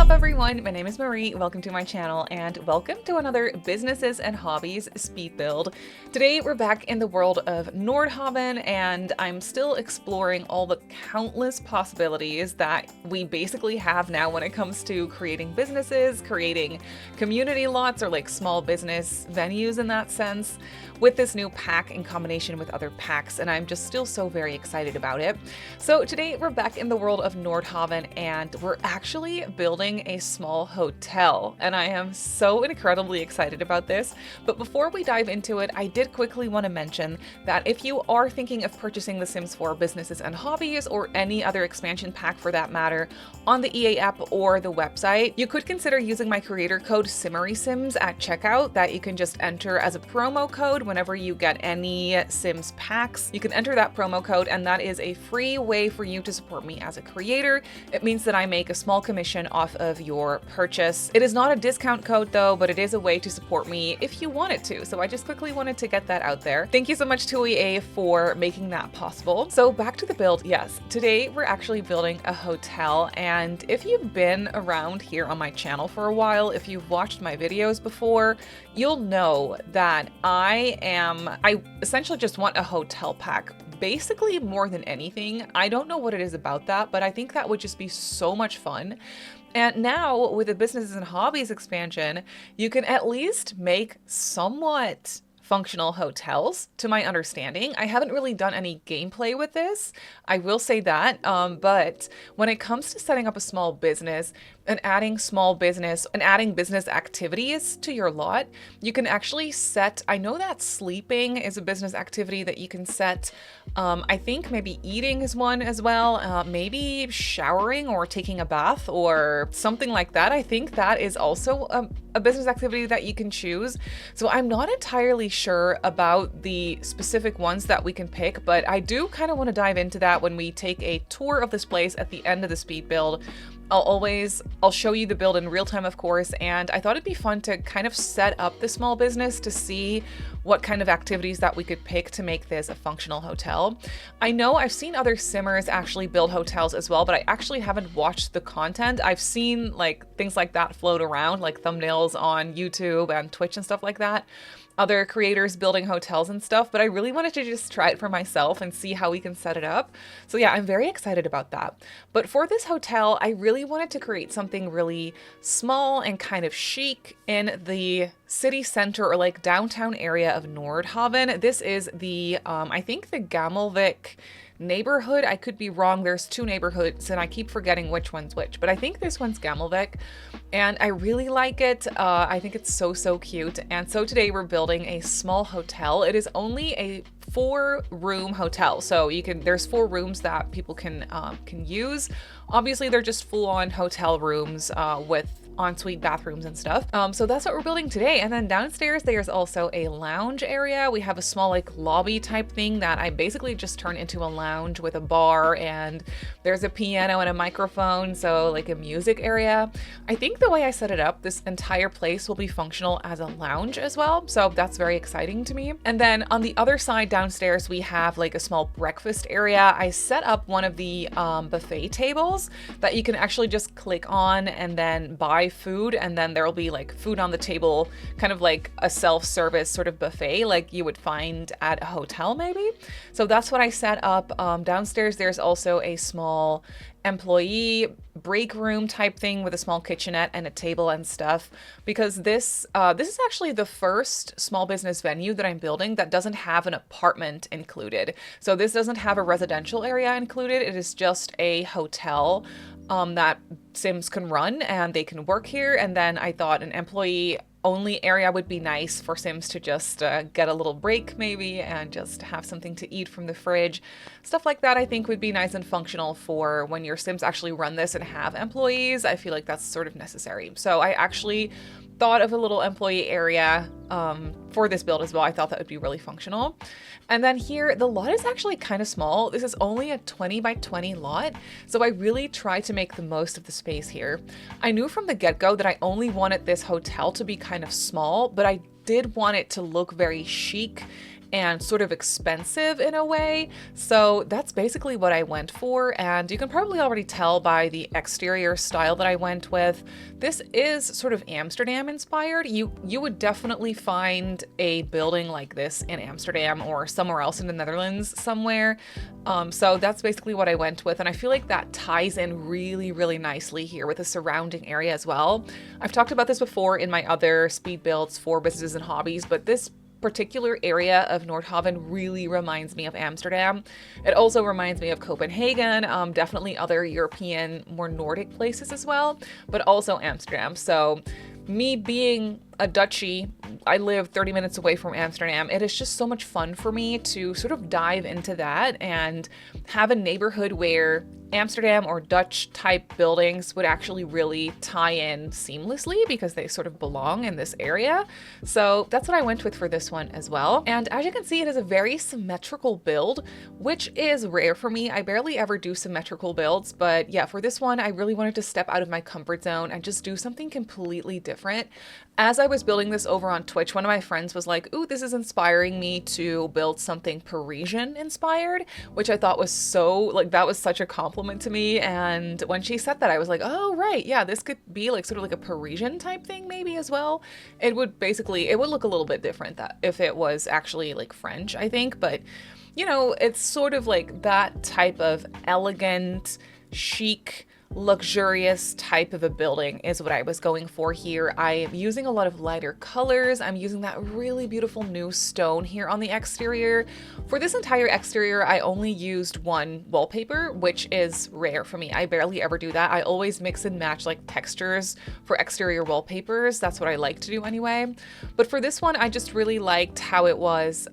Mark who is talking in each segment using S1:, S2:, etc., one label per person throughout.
S1: up everyone, my name is Marie, welcome to my channel and welcome to another Businesses and Hobbies speed build. Today we're back in the world of Nordhaven and I'm still exploring all the countless possibilities that we basically have now when it comes to creating businesses, creating community lots or like small business venues in that sense with this new pack in combination with other packs, and I'm just still so very excited about it. So today we're back in the world of Nordhaven and we're actually building a small hotel, and I am so incredibly excited about this. But before we dive into it, I did quickly want to mention that if you are thinking of purchasing The Sims 4 Businesses and Hobbies or any other expansion pack for that matter on the EA app or the website, you could consider using my creator code SimmerySims at checkout that you can just enter as a promo code whenever you get any Sims packs. You can enter that promo code and that is a free way for you to support me as a creator. It means that I make a small commission off of your purchase. It is not a discount code though, but it is a way to support me if you wanted to. So I just quickly wanted to get that out there. Thank you so much to EA for making that possible. So back to the build. Yes, today we're actually building a hotel, and if you've been around here on my channel for a while, if you've watched my videos before, you'll know that I essentially just want a hotel pack. Basically, more than anything. I don't know what it is about that, but I think that would just be so much fun. And now with the Businesses and Hobbies expansion, you can at least make somewhat functional hotels, to my understanding. I haven't really done any gameplay with this, I will say that, but when it comes to setting up a small business and adding business activities to your lot, you can actually set, I know that sleeping is a business activity that you can set. I think maybe eating is one as well, maybe showering or taking a bath or something like that. I think that is also a business activity that you can choose. So I'm not entirely sure about the specific ones that we can pick, but I do kind of want to dive into that when we take a tour of this place at the end of the speed build. I'll show you the build in real time, of course, and I thought it'd be fun to kind of set up the small business to see what kind of activities that we could pick to make this a functional hotel. I know I've seen other simmers actually build hotels as well, but I actually haven't watched the content. I've seen like things like that float around, like thumbnails on YouTube and Twitch and stuff like that. Other creators building hotels and stuff, but I really wanted to just try it for myself and see how we can set it up. So yeah, I'm very excited about that. But for this hotel, I really wanted to create something really small and kind of chic in the city center or like downtown area of Nordhaven. This is the, I think the Gammelvik neighborhood. I could be wrong. There's two neighborhoods and I keep forgetting which one's which, but I think this one's Gammelvik and I really like it. I think it's so cute. And so today we're building a small hotel. It is only a 4-room hotel. So there's 4 rooms that people can use. Obviously they're just full-on hotel rooms with ensuite bathrooms and stuff. So that's what we're building today. And then downstairs, there's also a lounge area. We have a small like lobby type thing that I basically just turned into a lounge with a bar, and there's a piano and a microphone. So like a music area. I think the way I set it up, this entire place will be functional as a lounge as well. So that's very exciting to me. And then on the other side downstairs, we have like a small breakfast area. I set up one of the buffet tables that you can actually just click on and then buy food, and then there'll be like food on the table, kind of like a self-service sort of buffet like you would find at a hotel maybe. So that's what I set up. Downstairs there's also a small employee break room type thing with a small kitchenette and a table and stuff, because this is actually the first small business venue that I'm building that doesn't have an apartment included. So this doesn't have a residential area included. It is just a hotel that Sims can run and they can work here. And then I thought an employee only area would be nice for Sims to just get a little break maybe and just have something to eat from the fridge. Stuff like that I think would be nice and functional for when your Sims actually run this and have employees. I feel like that's sort of necessary. So I actually thought of a little employee area for this build as well. I thought that would be really functional. And then here, the lot is actually kind of small. This is only a 20 by 20 lot. So I really tried to make the most of the space here. I knew from the get-go that I only wanted this hotel to be kind of small, but I did want it to look very chic and sort of expensive in a way. So that's basically what I went for, and you can probably already tell by the exterior style that I went with. This is sort of Amsterdam inspired. You would definitely find a building like this in Amsterdam or somewhere else in the Netherlands somewhere. So that's basically what I went with, and I feel like that ties in really, really nicely here with the surrounding area as well. I've talked about this before in my other speed builds for businesses and hobbies, but this particular area of Noordhaven really reminds me of Amsterdam. It also reminds me of Copenhagen, definitely other European, more Nordic places as well, but also Amsterdam. So me being a Dutchie, I live 30 minutes away from Amsterdam. It is just so much fun for me to sort of dive into that and have a neighborhood where Amsterdam or Dutch type buildings would actually really tie in seamlessly because they sort of belong in this area. So that's what I went with for this one as well. And as you can see, it is a very symmetrical build, which is rare for me. I barely ever do symmetrical builds, but yeah, for this one, I really wanted to step out of my comfort zone and just do something completely different. As I was building this over on Twitch, one of my friends was like, ooh, this is inspiring me to build something Parisian inspired, which I thought was so, like, that was such a compliment to me. And when she said that, I was like, oh, right, yeah, this could be like sort of like a Parisian type thing maybe as well. It would basically, it would look a little bit different that if it was actually like French, I think. But, you know, it's sort of like that type of elegant, chic, luxurious type of a building is what I was going for here. I am using a lot of lighter colors. I'm using that really beautiful new stone here on the exterior. For this entire exterior, I only used one wallpaper, which is rare for me. I barely ever do that. I always mix and match like textures for exterior wallpapers. That's what I like to do anyway. But for this one, I just really liked how it was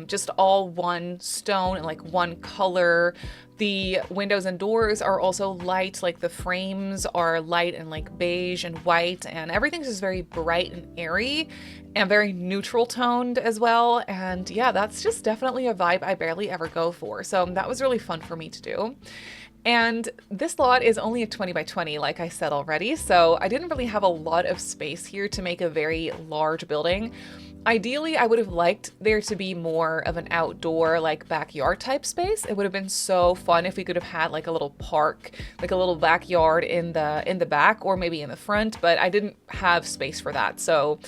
S1: just all one stone and like one color. The windows and doors are also light, like the frames are light and like beige and white, and everything's just very bright and airy and very neutral toned as well. And yeah, that's just definitely a vibe I barely ever go for. So that was really fun for me to do. And this lot is only a 20 by 20, like I said already, so I didn't really have a lot of space here to make a very large building. Ideally, I would have liked there to be more of an outdoor, like backyard type space. It would have been so fun if we could have had like a little park, like a little backyard in the back or maybe in the front, but I didn't have space for that. So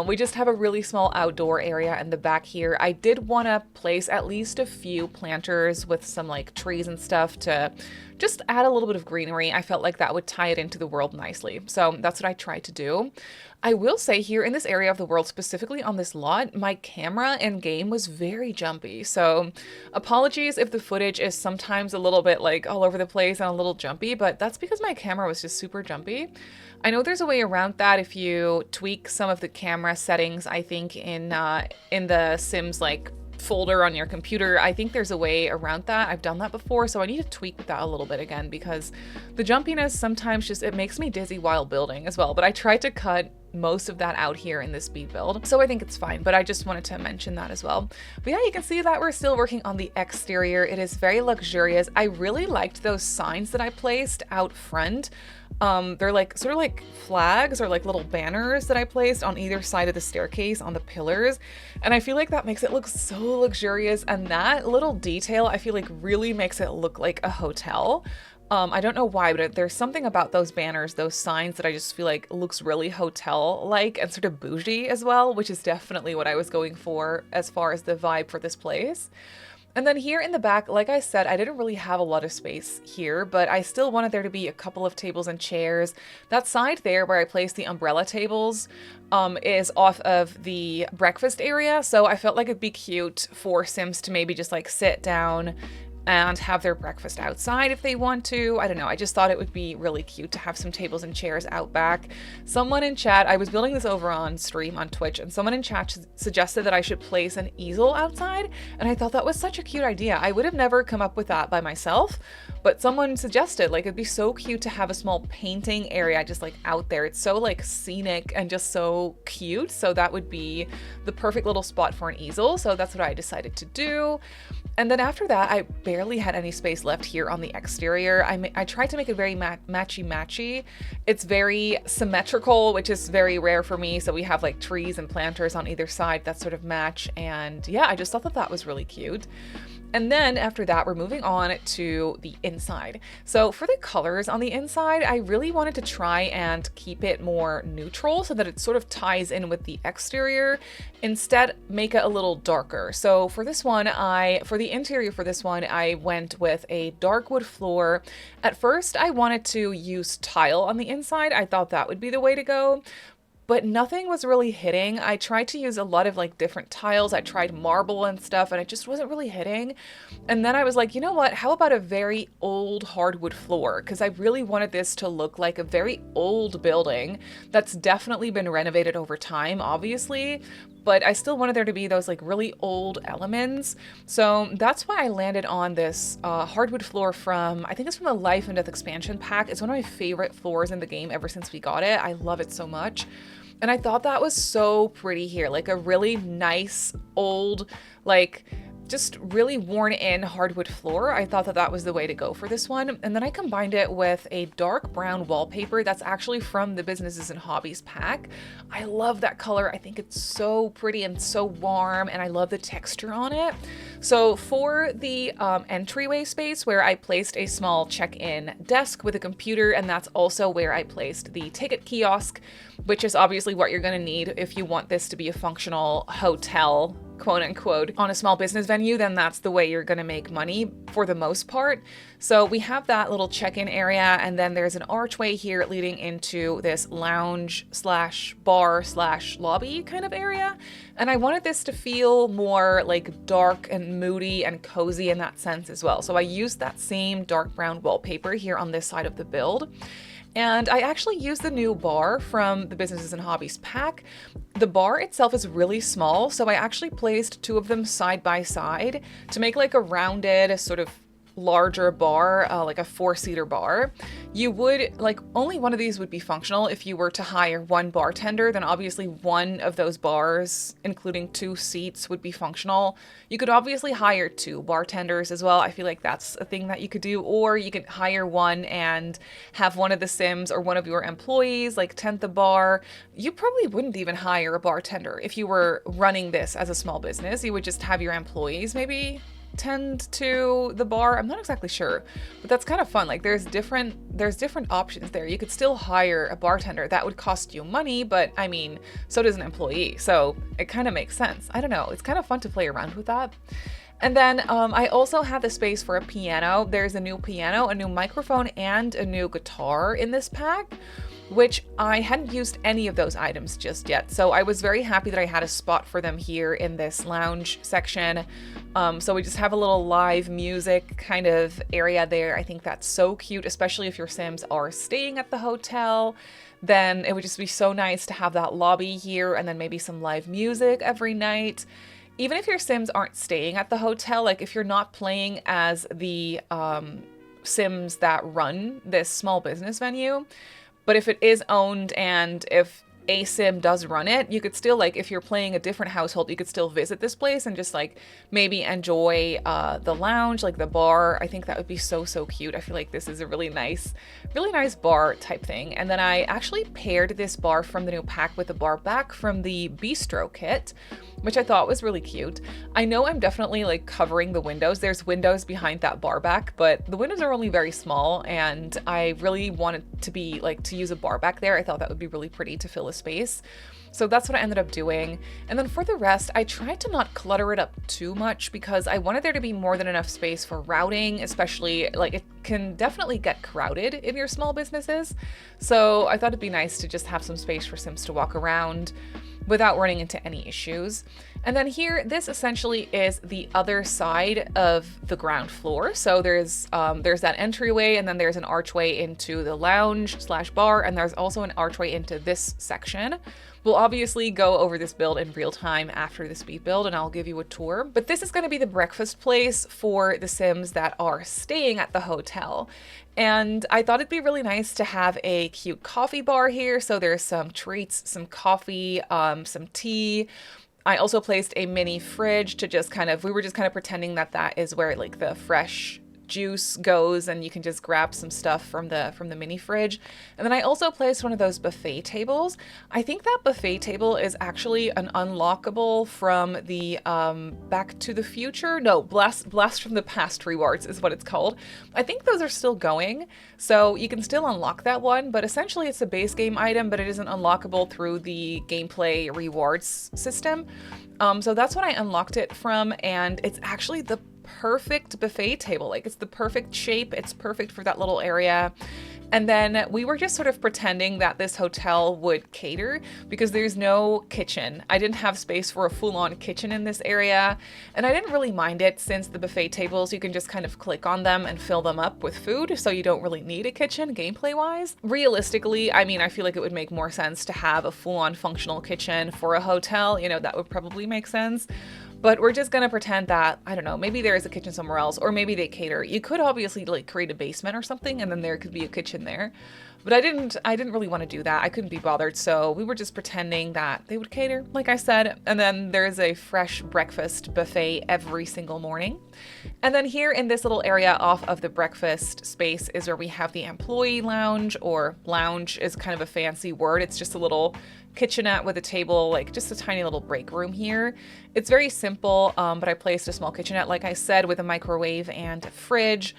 S1: we just have a really small outdoor area in the back here. I did want to place at least a few planters with some like trees and stuff to just add a little bit of greenery. I felt like that would tie it into the world nicely. So that's what I tried to do. I will say here in this area of the world, specifically on this lot, my camera in game was very jumpy. So apologies if the footage is sometimes a little bit like all over the place and a little jumpy, but that's because my camera was just super jumpy. I know there's a way around that if you tweak some of the camera settings, I think in the Sims like folder on your computer. I think there's a way around that. I've done that before, so I need to tweak that a little bit again because the jumpiness sometimes just, it makes me dizzy while building as well. But I tried to cut most of that out here in this speed build, so I think it's fine, but I just wanted to mention that as well. But yeah, you can see that we're still working on the exterior. It is very luxurious. I really liked those signs that I placed out front. They're like sort of like flags or like little banners that I placed on either side of the staircase on the pillars, and I feel like that makes it look so luxurious, and that little detail I feel like really makes it look like a hotel. I don't know why, but there's something about those banners, those signs that I just feel like looks really hotel-like and sort of bougie as well, which is definitely what I was going for as far as the vibe for this place. And then here in the back, like I said, I didn't really have a lot of space here, but I still wanted there to be a couple of tables and chairs. That side there where I placed the umbrella tables is off of the breakfast area, so I felt like it'd be cute for Sims to maybe just like sit down and have their breakfast outside if they want to. I don't know, I just thought it would be really cute to have some tables and chairs out back. Someone in chat, I was building this over on stream on Twitch, and someone in chat suggested that I should place an easel outside, and I thought that was such a cute idea. I would have never come up with that by myself, but someone suggested like it'd be so cute to have a small painting area just like out there. It's so like scenic and just so cute, so that would be the perfect little spot for an easel, so that's what I decided to do. And then after that, I barely had any space left here on the exterior. I tried to make it very matchy-matchy. It's very symmetrical, which is very rare for me. So we have like trees and planters on either side that sort of match. And yeah, I just thought that that was really cute. And then after that, we're moving on to the inside. So for the colors on the inside, I really wanted to try and keep it more neutral so that it sort of ties in with the exterior. Instead, make it a little darker. So for this one, for the interior for this one, I went with a dark wood floor. At first, I wanted to use tile on the inside. I thought that would be the way to go, but nothing was really hitting. I tried to use a lot of like different tiles. I tried marble and stuff, and it just wasn't really hitting. And then I was like, you know what? How about a very old hardwood floor? Because I really wanted this to look like a very old building that's definitely been renovated over time, obviously, but I still wanted there to be those like really old elements. So that's why I landed on this hardwood floor from, I think it's from the Life and Death expansion pack. It's one of my favorite floors in the game ever since we got it. I love it so much. And I thought that was so pretty here, like a really nice old, like just really worn in hardwood floor. I thought that that was the way to go for this one. And then I combined it with a dark brown wallpaper that's actually from the Businesses and Hobbies pack. I love that color. I think it's so pretty and so warm, and I love the texture on it. So for the entryway space where I placed a small check-in desk with a computer, and that's also where I placed the ticket kiosk, which is obviously what you're gonna need if you want this to be a functional hotel, quote unquote, on a small business venue. Then that's the way you're gonna make money for the most part. So we have that little check-in area, and then there's an archway here leading into this lounge slash bar slash lobby kind of area. And I wanted this to feel more like dark and moody and cozy in that sense as well. So I used that same dark brown wallpaper here on this side of the build. And I actually used the new bar from the Businesses and Hobbies pack. The bar itself is really small, so I actually placed two of them side by side to make like a rounded sort of larger bar, like a 4-seater bar. You would like, only one of these would be functional if you were to hire one bartender. Then obviously one of those bars, including 2 seats, would be functional. You could obviously hire 2 bartenders as well. I feel like that's a thing that you could do, or you could hire one and have one of the Sims or one of your employees like tend the bar. You probably wouldn't even hire a bartender if you were running this as a small business. You would just have your employees maybe tend to the bar. I'm not exactly sure, but that's kind of fun. Like there's different options there. You could still hire a bartender. That would cost you money, but I mean, so does an employee. So it kind of makes sense. I don't know. It's kind of fun to play around with that. And then I also have the space for a piano. There's a new piano, a new microphone, and a new guitar in this pack, which I hadn't used any of those items just yet. So I was very happy that I had a spot for them here in this lounge section. So we just have a little live music kind of area there. I think that's so cute, especially if your Sims are staying at the hotel. Then it would just be so nice to have that lobby here and then maybe some live music every night. Even if your Sims aren't staying at the hotel, like if you're not playing as the Sims that run this small business venue, but if it is owned and if a Sim does run it, you could still, like, if you're playing a different household, you could still visit this place and just like maybe enjoy the lounge, like the bar. I think that would be so cute. I feel like this is a really nice bar type thing. And then I actually paired this bar from the new pack with the bar back from the bistro kit, which I thought was really cute. I know I'm definitely like covering the windows. There's windows behind that bar back, but the windows are only very small, and I really wanted to be like to use a bar back there. I thought that would be really pretty to fill a space. So that's what I ended up doing. And then for the rest, I tried to not clutter it up too much because I wanted there to be more than enough space for routing, especially like it can definitely get crowded in your small businesses. So I thought it'd be nice to just have some space for Sims to walk around without running into any issues. And then here, this essentially is the other side of the ground floor. So there's that entryway, and then there's an archway into the lounge slash bar, and there's also an archway into this section. We'll obviously go over this build in real time after the speed build, and I'll give you a tour. But this is going to be the breakfast place for the Sims that are staying at the hotel. And I thought it'd be really nice to have a cute coffee bar here. So there's some treats, some coffee, some tea. I also placed a mini fridge to just kind of, we were just kind of pretending that that is where like the fresh juice goes and you can just grab some stuff from the mini fridge. And then I also placed one of those buffet tables. I think that buffet table is actually an unlockable from the Back to the Future. No, Blast from the Past rewards is what it's called. I think those are still going, so you can still unlock that one, but essentially it's a base game item, but it isn't unlockable through the gameplay rewards system. So that's what I unlocked it from, and it's actually the perfect buffet table. Like, it's the perfect shape. It's perfect for that little area. And then we were just sort of pretending that this hotel would cater because there's no kitchen. I didn't have space for a full-on kitchen in this area, and I didn't really mind it since the buffet tables, you can just kind of click on them and fill them up with food, so you don't really need a kitchen gameplay-wise. Realistically, I mean, I feel like it would make more sense to have a full-on functional kitchen for a hotel. You know, that would probably make sense. But we're just gonna pretend that, I don't know, maybe there is a kitchen somewhere else, or maybe they cater. You could obviously like create a basement or something, and then there could be a kitchen there. But I didn't really want to do that. I couldn't be bothered, so we were just pretending that they would cater, like I said. And then there's a fresh breakfast buffet every single morning. And then here in this little area off of the breakfast space is where we have the employee lounge, or lounge is kind of a fancy word. It's just a little kitchenette with a table, like just a tiny little break room here. It's very simple, but I placed a small kitchenette, like I said, with a microwave and a fridge.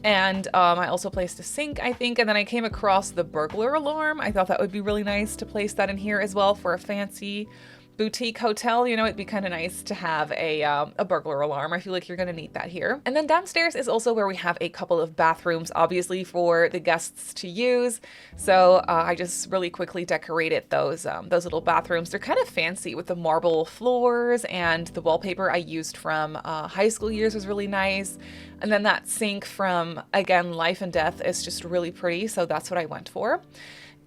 S1: And I also placed a sink, I think, and then I came across the burglar alarm. I thought that would be really nice to place that in here as well for a fancy boutique hotel. You know, it'd be kind of nice to have a burglar alarm. I feel like you're gonna need that here. And then downstairs is also where we have a couple of bathrooms, obviously for the guests to use. So I just really quickly decorated those little bathrooms. They're kind of fancy with the marble floors, and the wallpaper I used from high school years was really nice. And then that sink from, again, Life and Death is just really pretty, so that's what I went for.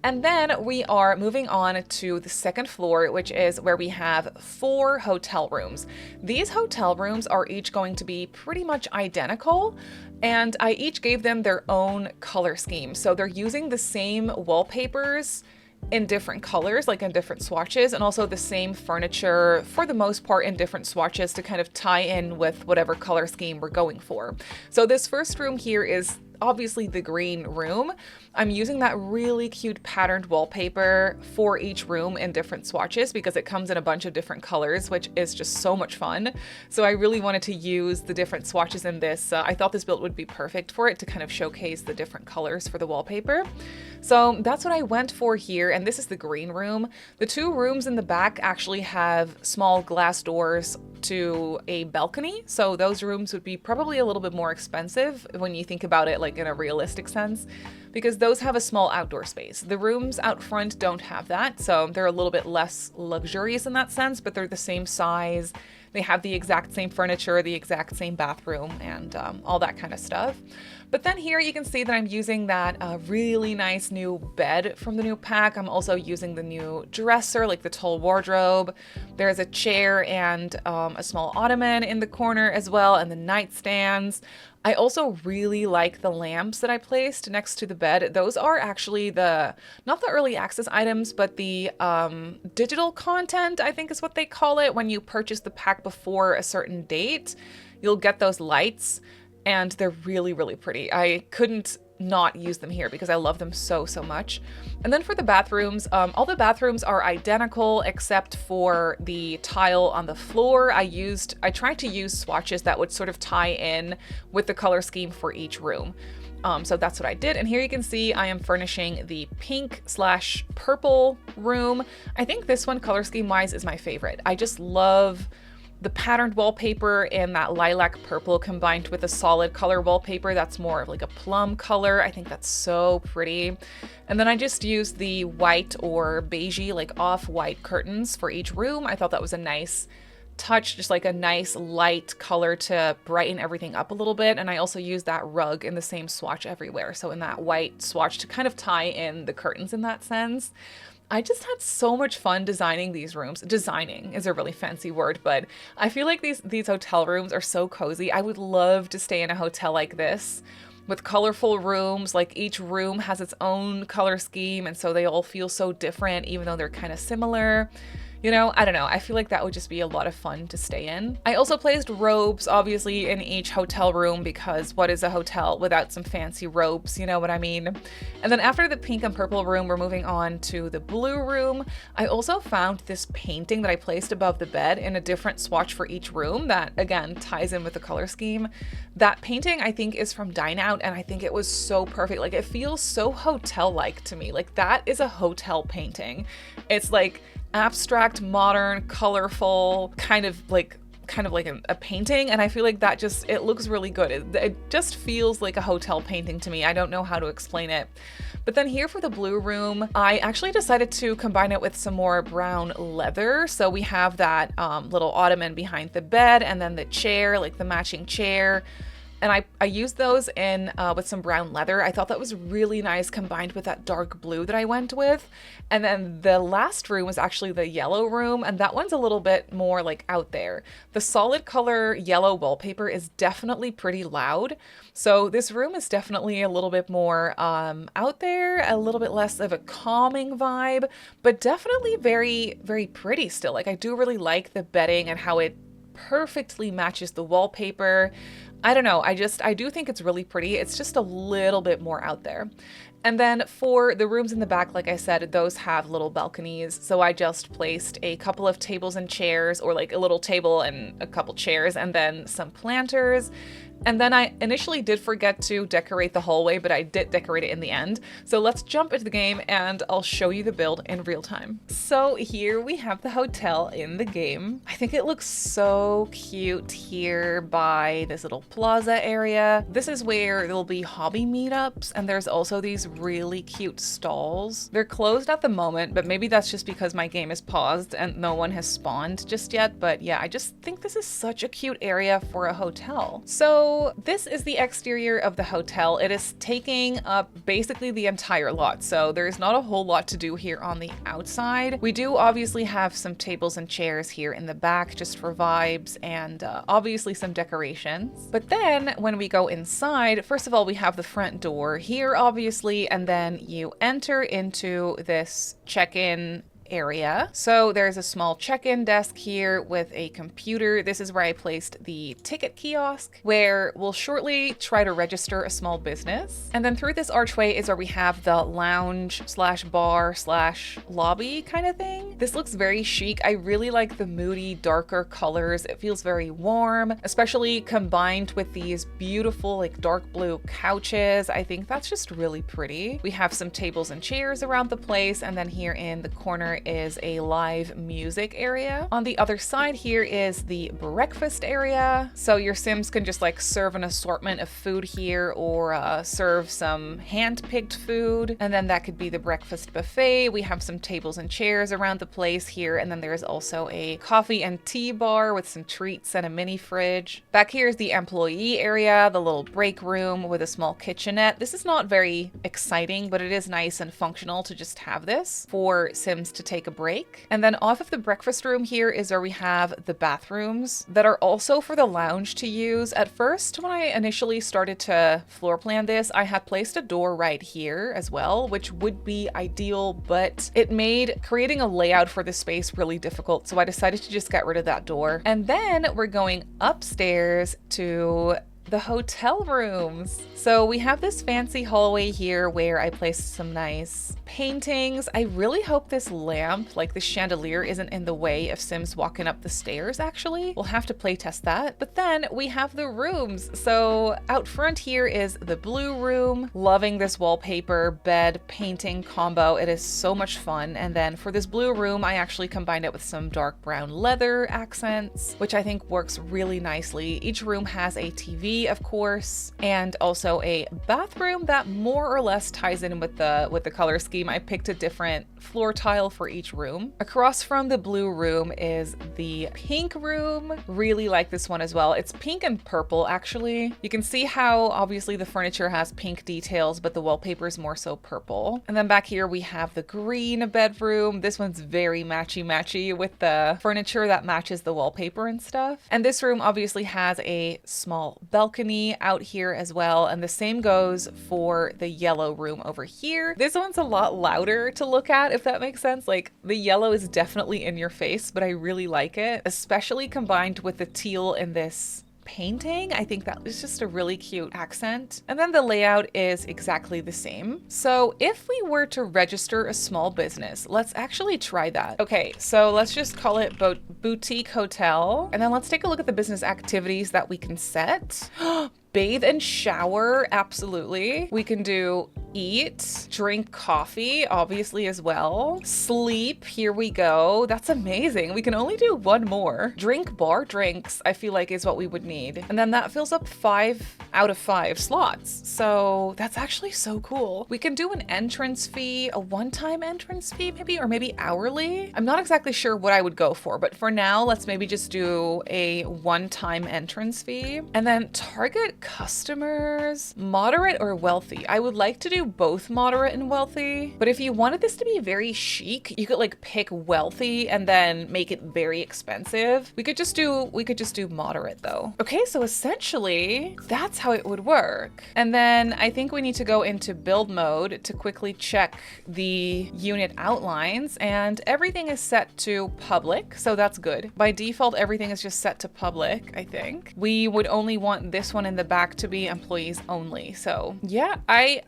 S1: And then we are moving on to the second floor, which is where we have 4 hotel rooms. These hotel rooms are each going to be pretty much identical, and I each gave them their own color scheme. So they're using the same wallpapers in different colors, like in different swatches, and also the same furniture for the most part in different swatches to kind of tie in with whatever color scheme we're going for. So this first room here is obviously the green room. I'm using that really cute patterned wallpaper for each room in different swatches because it comes in a bunch of different colors, which is just so much fun. So I really wanted to use the different swatches in this. I thought this build would be perfect for it to kind of showcase the different colors for the wallpaper. So that's what I went for here, and this is the green room. The 2 rooms in the back actually have small glass doors to a balcony, so those rooms would be probably a little bit more expensive when you think about it like in a realistic sense, because those have a small outdoor space. The rooms out front don't have that, so they're a little bit less luxurious in that sense, but they're the same size. They have the exact same furniture, the exact same bathroom, and all that kind of stuff. But then here you can see that I'm using that really nice new bed from the new pack. I'm also using the new dresser, like the tall wardrobe. There's a chair and a small ottoman in the corner as well, and the nightstands. I also really like the lamps that I placed next to the bed. Those are actually not the early access items, but the digital content, I think is what they call it. When you purchase the pack before a certain date, you'll get those lights, and they're really, really pretty. I couldn't not use them here because I love them so much. And then for the bathrooms, all the bathrooms are identical except for the tile on the floor. I tried to use swatches that would sort of tie in with the color scheme for each room. So that's what I did. And here you can see I am furnishing the pink/purple room. I think this one color scheme wise is my favorite. I just love the patterned wallpaper in that lilac purple combined with a solid color wallpaper that's more of like a plum color. I think that's so pretty. And then I just used the white or beigey, like off-white curtains for each room. I thought that was a nice touch, just like a nice light color to brighten everything up a little bit. And I also used that rug in the same swatch everywhere. So in that white swatch to kind of tie in the curtains in that sense. I just had so much fun designing these rooms. Designing is a really fancy word, but I feel like these hotel rooms are so cozy. I would love to stay in a hotel like this with colorful rooms. Like each room has its own color scheme, and so they all feel so different even though they're kind of similar. You know, I don't know. I feel like that would just be a lot of fun to stay in. I also placed robes, obviously, in each hotel room because what is a hotel without some fancy robes? You know what I mean? And then after the pink and purple room, we're moving on to the blue room. I also found this painting that I placed above the bed in a different swatch for each room that, again, ties in with the color scheme. That painting, I think, is from Dine Out, and I think it was so perfect. Like, it feels so hotel-like to me. Like, that is a hotel painting. It's like abstract, modern, colorful, kind of like a painting, and I feel like that just, it looks really good. It just feels like a hotel painting to me. I don't know how to explain it. But then here for the blue room, I actually decided to combine it with some more brown leather. So we have that little ottoman behind the bed, and then the chair, like the matching chair. And I used those in with some brown leather. I thought that was really nice combined with that dark blue that I went with. And then the last room was actually the yellow room, and that one's a little bit more like out there. The solid color yellow wallpaper is definitely pretty loud. So this room is definitely a little bit more out there, a little bit less of a calming vibe, but definitely very, very pretty still. Like, I do really like the bedding and how it perfectly matches the wallpaper. I don't know, I do think it's really pretty. It's just a little bit more out there. And then for the rooms in the back, like I said, those have little balconies. So I just placed a couple of tables and chairs, or like a little table and a couple chairs, and then some planters. And then I initially did forget to decorate the hallway, but I did decorate it in the end. So let's jump into the game and I'll show you the build in real time. So here we have the hotel in the game. I think it looks so cute here by this little plaza area. This is where there'll be hobby meetups, and there's also these really cute stalls. They're closed at the moment, but maybe that's just because my game is paused and no one has spawned just yet. But yeah, I just think this is such a cute area for a hotel. So this is the exterior of the hotel. It is taking up basically the entire lot, so there's not a whole lot to do here on the outside. We do obviously have some tables and chairs here in the back just for vibes, and obviously some decorations. But then when we go inside, first of all, we have the front door here, obviously, and then you enter into this check-in area. So there's a small check-in desk here with a computer. This is where I placed the ticket kiosk, where we'll shortly try to register a small business. And then through this archway is where we have the lounge slash bar slash lobby kind of thing. This looks very chic. I really like the moody, darker colors. It feels very warm, especially combined with these beautiful like dark blue couches. I think that's just really pretty. We have some tables and chairs around the place, and then here in the corner is a live music area. On the other side here is the breakfast area. So your Sims can just like serve an assortment of food here, or serve some hand-picked food. And then that could be the breakfast buffet. We have some tables and chairs around the place here. And then there's also a coffee and tea bar with some treats and a mini fridge. Back here is the employee area, the little break room with a small kitchenette. This is not very exciting, but it is nice and functional to just have this for Sims to take a break. And then off of the breakfast room here is where we have the bathrooms that are also for the lounge to use. At first, when I initially started to floor plan this, I had placed a door right here as well, which would be ideal, but it made creating a layout for the space really difficult. So I decided to just get rid of that door. And then we're going upstairs to the hotel rooms. So we have this fancy hallway here where I placed some nice paintings. I really hope this lamp, like the chandelier, isn't in the way of Sims walking up the stairs, actually. We'll have to play test that. But then we have the rooms. So out front here is the blue room. Loving this wallpaper, bed, painting combo. It is so much fun. And then for this blue room, I actually combined it with some dark brown leather accents, which I think works really nicely. Each room has a TV, of course, and also a bathroom that more or less ties in with the color scheme. I picked a different floor tile for each room. Across from the blue room is the pink room. Really like this one as well. It's pink and purple, actually. You can see how obviously the furniture has pink details, but the wallpaper is more so purple. And then back here we have the green bedroom. This one's very matchy-matchy with the furniture that matches the wallpaper and stuff. And this room obviously has a small balcony balcony out here as well. And the same goes for the yellow room over here. This one's a lot louder to look at, if that makes sense. Like the yellow is definitely in your face, but I really like it, especially combined with the teal in this painting. I think that was just a really cute accent. And then the layout is exactly the same. So if we were to register a small business, let's actually try that. Okay, so let's just call it Boutique Hotel. And then let's take a look at the business activities that we can set. Bathe and shower, absolutely. We can do eat, drink coffee, obviously as well. Sleep, here we go. That's amazing. We can only do one more. Drink bar drinks, I feel like is what we would need. And then that fills up 5 out of 5 slots. So that's actually so cool. We can do an entrance fee, a one-time entrance fee maybe, or maybe hourly. I'm not exactly sure what I would go for, but for now, let's maybe just do a one-time entrance fee. And then target customers, moderate or wealthy. I would like to do both moderate and wealthy, but if you wanted this to be very chic, you could like pick wealthy and then make it very expensive. We could just do moderate though. Okay, so essentially that's how it would work. And then I think we need to go into build mode to quickly check the unit outlines, and everything is set to public, so that's good. By default, everything is just set to public, I think. We would only want this one in the back to be employees only. So yeah, I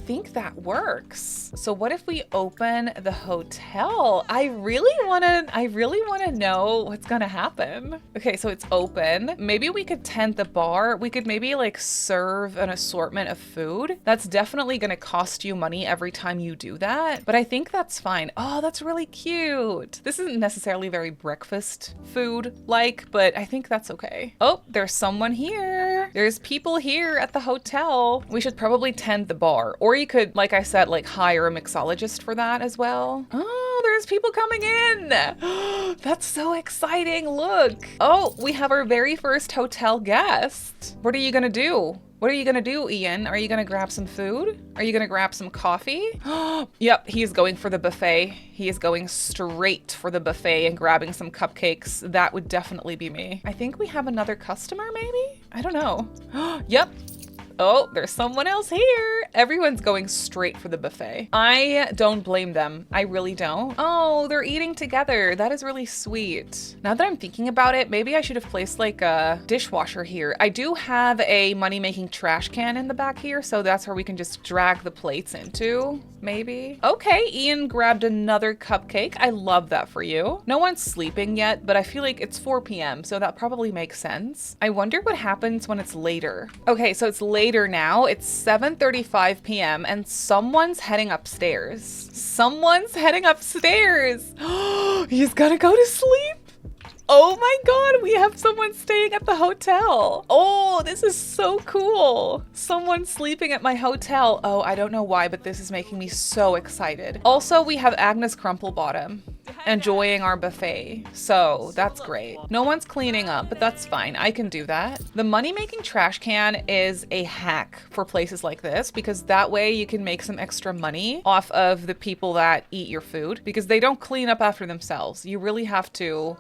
S1: think that works. So what if we open the hotel? I really wanna know what's gonna happen. Okay, so it's open. Maybe we could tend the bar. We could maybe like serve an assortment of food. That's definitely gonna cost you money every time you do that, but I think that's fine. Oh, that's really cute. This isn't necessarily very breakfast food like, but I think that's okay. Oh, there's someone here. There's people here at the hotel. We should probably tend the bar, or you could, like I said, like hire a mixologist for that as well. Oh, there's people coming in. That's so exciting. Look. Oh, we have our very first hotel guest. What are you gonna do? What are you gonna do, Ian? Are you gonna grab some food? Are you gonna grab some coffee? Yep, he's going for the buffet. He is going straight for the buffet and grabbing some cupcakes. That would definitely be me. I think we have another customer, maybe? I don't know. Yep. Oh, there's someone else here. Everyone's going straight for the buffet. I don't blame them. I really don't. Oh, they're eating together. That is really sweet. Now that I'm thinking about it, maybe I should have placed like a dishwasher here. I do have a money-making trash can in the back here, so that's where we can just drag the plates into, maybe. Okay, Ian grabbed another cupcake. I love that for you. No one's sleeping yet, but I feel like it's 4 p.m., so that probably makes sense. I wonder what happens when it's later. Okay, so it's later now. It's 7:35 p.m. and someone's heading upstairs. Someone's heading upstairs. He's gonna go to sleep. Oh my God, we have someone staying at the hotel. Oh, this is so cool. Someone sleeping at my hotel. Oh, I don't know why, but this is making me so excited. Also, we have Agnes Crumplebottom enjoying our buffet, so that's great. No one's cleaning up, but that's fine. I can do that. The money-making trash can is a hack for places like this, because that way you can make some extra money off of the people that eat your food, because they don't clean up after themselves. You really have to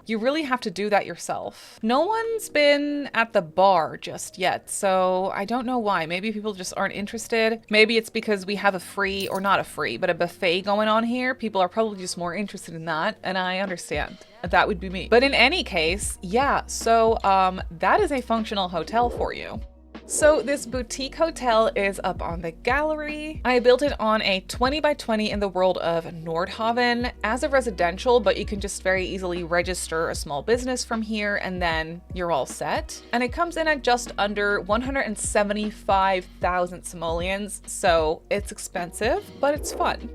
S1: do that yourself. No one's been at the bar just yet, so I don't know why. Maybe people just aren't interested. Maybe it's because we have a free, or not a free, but a buffet going on here. People are probably just more interested in that, and I understand. That would be me. But in any case, yeah, so that is a functional hotel for you. So this boutique hotel is up on the gallery. I built it on a 20 by 20 in the world of Nordhaven as a residential, but you can just very easily register a small business from here and then you're all set. And it comes in at just under 175,000 simoleons, so it's expensive, but it's fun.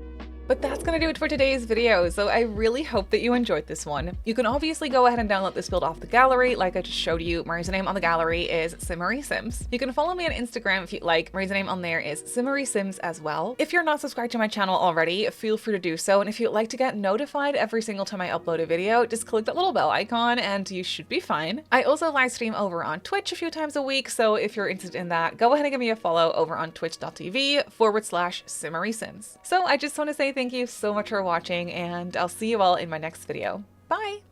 S1: But that's gonna do it for today's video, so I really hope that you enjoyed this one. You can obviously go ahead and download this build off the gallery, like I just showed you. My username on the gallery is SimmerySims. You can follow me on Instagram if you'd like. My username on there is SimmerySims as well. If you're not subscribed to my channel already, feel free to do so, and if you'd like to get notified every single time I upload a video, just click that little bell icon and you should be fine. I also live stream over on Twitch a few times a week, so if you're interested in that, go ahead and give me a follow over on twitch.tv/SimmerySims. So I just want to say thank you so much for watching, and I'll see you all in my next video. Bye!